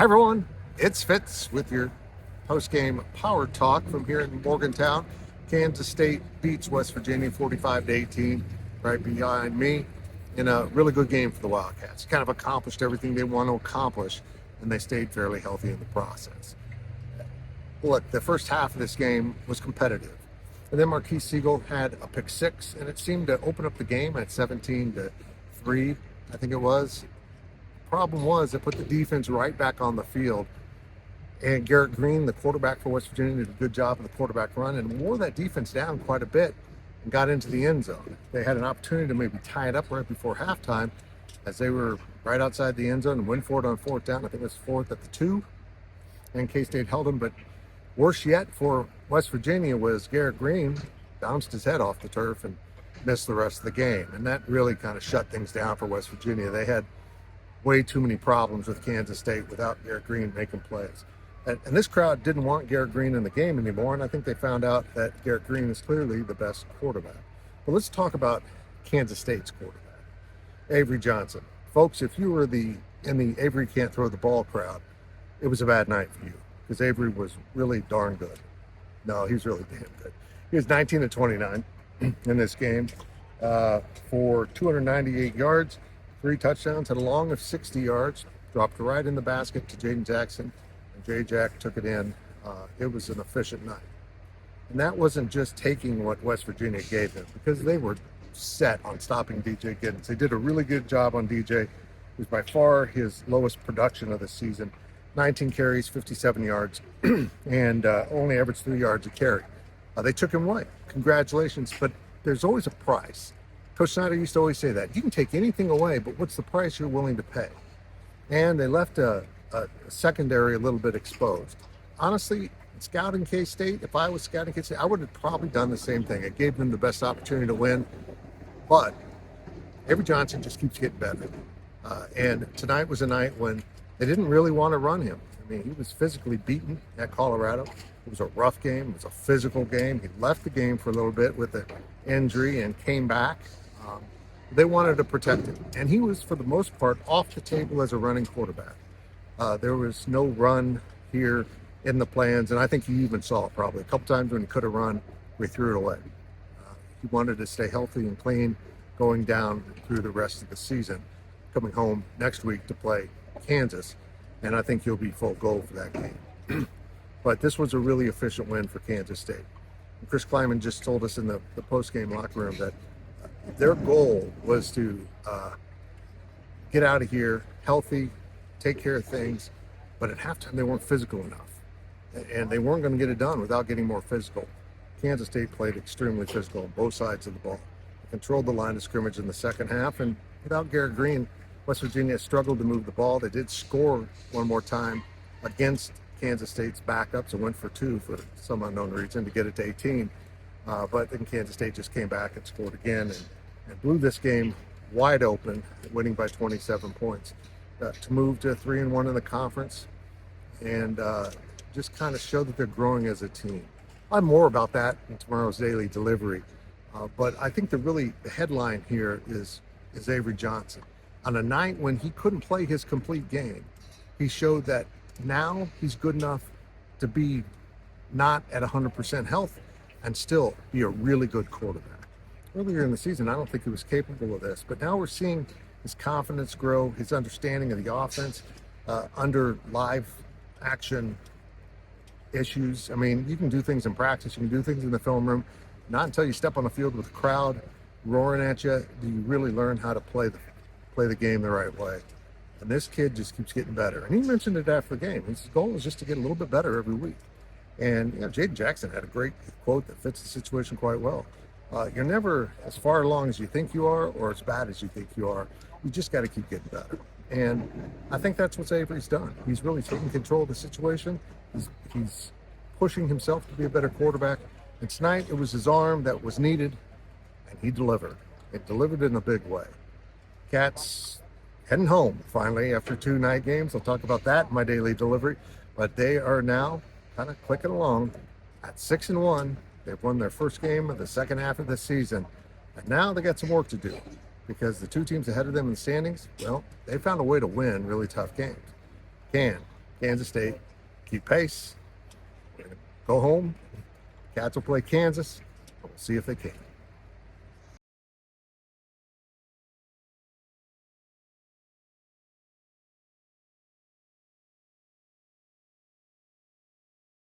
Hi everyone, it's Fitz with your post-game power talk from here in Morgantown. Kansas State beats West Virginia 45-18 right behind me in a really good game for the Wildcats. Kind of accomplished everything they want to accomplish, and they stayed fairly healthy in the process. Look, the first half of this game was competitive. And then Marquise Siegel had a pick six, and it seemed to open up the game at 17-3, I think it was. Problem was it put the defense right back on the field, and Garrett Green, the quarterback for West Virginia, did a good job of the quarterback run and wore that defense down quite a bit and got into the end zone. They had an opportunity to maybe tie it up right before halftime as they were right outside the end zone and went for it on fourth down. I think it was fourth at the 2, and K-State held them. But worse yet for West Virginia was Garrett Green bounced his head off the turf and missed the rest of the game, and that really kind of shut things down for West Virginia. They had way too many problems with Kansas State without Garrett Green making plays. And this crowd didn't want Garrett Green in the game anymore, and I think they found out that Garrett Green is clearly the best quarterback. But let's talk about Kansas State's quarterback, Avery Johnson. Folks, if you were in the Avery can't throw the ball crowd, it was a bad night for you because Avery was really darn good. No, he's really damn good. He was 19-29 in this game for 298 yards, 3 touchdowns, had a long of 60 yards, dropped right in the basket to Jaden Jackson, and J-Jack took it in. It was an efficient night. And that wasn't just taking what West Virginia gave them, because they were set on stopping DJ Giddens. They did a really good job on DJ. It was by far his lowest production of the season. 19 carries, 57 yards, and only averaged 3 yards a carry. They took him away. Congratulations, but there's always a price. Coach Snyder used to always say that. You can take anything away, but what's the price you're willing to pay? And they left a secondary a little bit exposed. Honestly, scouting K-State, if I was scouting K-State, I would have probably done the same thing. It gave them the best opportunity to win. But Avery Johnson just keeps getting better. And tonight was a night when they didn't really want to run him. I mean, he was physically beaten at Colorado. It was a rough game. It was a physical game. He left the game for a little bit with an injury and came back. They wanted to protect him. And he was, for the most part, off the table as a running quarterback. There was no run here in the plans, and I think you even saw it probably a couple times when he could have run, we threw it away. He wanted to stay healthy and clean going down through the rest of the season, coming home next week to play Kansas, and I think he'll be full go for that game. But this was a really efficient win for Kansas State. And Chris Kleiman just told us in the post-game locker room that their goal was to get out of here healthy, take care of things, but at halftime they weren't physical enough. And they weren't going to get it done without getting more physical. Kansas State played extremely physical on both sides of the ball. They controlled the line of scrimmage in the second half, and without Garrett Green, West Virginia struggled to move the ball. They did score one more time against Kansas State's backups and went for 2 for some unknown reason to get it to 18. But then Kansas State just came back and scored again and blew this game wide open, winning by 27 points to move to 3-1 in the conference and just kind of show that they're growing as a team. I'll have more about that in tomorrow's daily delivery. But I think the headline here is Avery Johnson. On a night when he couldn't play his complete game, he showed that now he's good enough to be not at 100% health and still be a really good quarterback. Earlier in the season, I don't think he was capable of this, but now we're seeing his confidence grow, his understanding of the offense under live action issues. I mean, you can do things in practice, you can do things in the film room. Not until you step on the field with a crowd roaring at you do you really learn how to play the game the right way. And this kid just keeps getting better. And he mentioned it after the game. His goal is just to get a little bit better every week. And Jaden Jackson had a great quote that fits the situation quite well. You're never as far along as you think you are or as bad as you think you are. You just got to keep getting better. And I think that's what Avery's done. He's really taking control of the situation. He's pushing himself to be a better quarterback. And tonight it was his arm that was needed, and he delivered. It delivered in a big way. Cats heading home finally after 2 night games. I'll talk about that in my daily delivery. But they are now kind of clicking along at 6-1. They've won their first game of the second half of the season. And now they got some work to do because the 2 teams ahead of them in the standings, well, they found a way to win really tough games. Kansas State keep pace. Go home. Cats will play Kansas. We'll see if they can.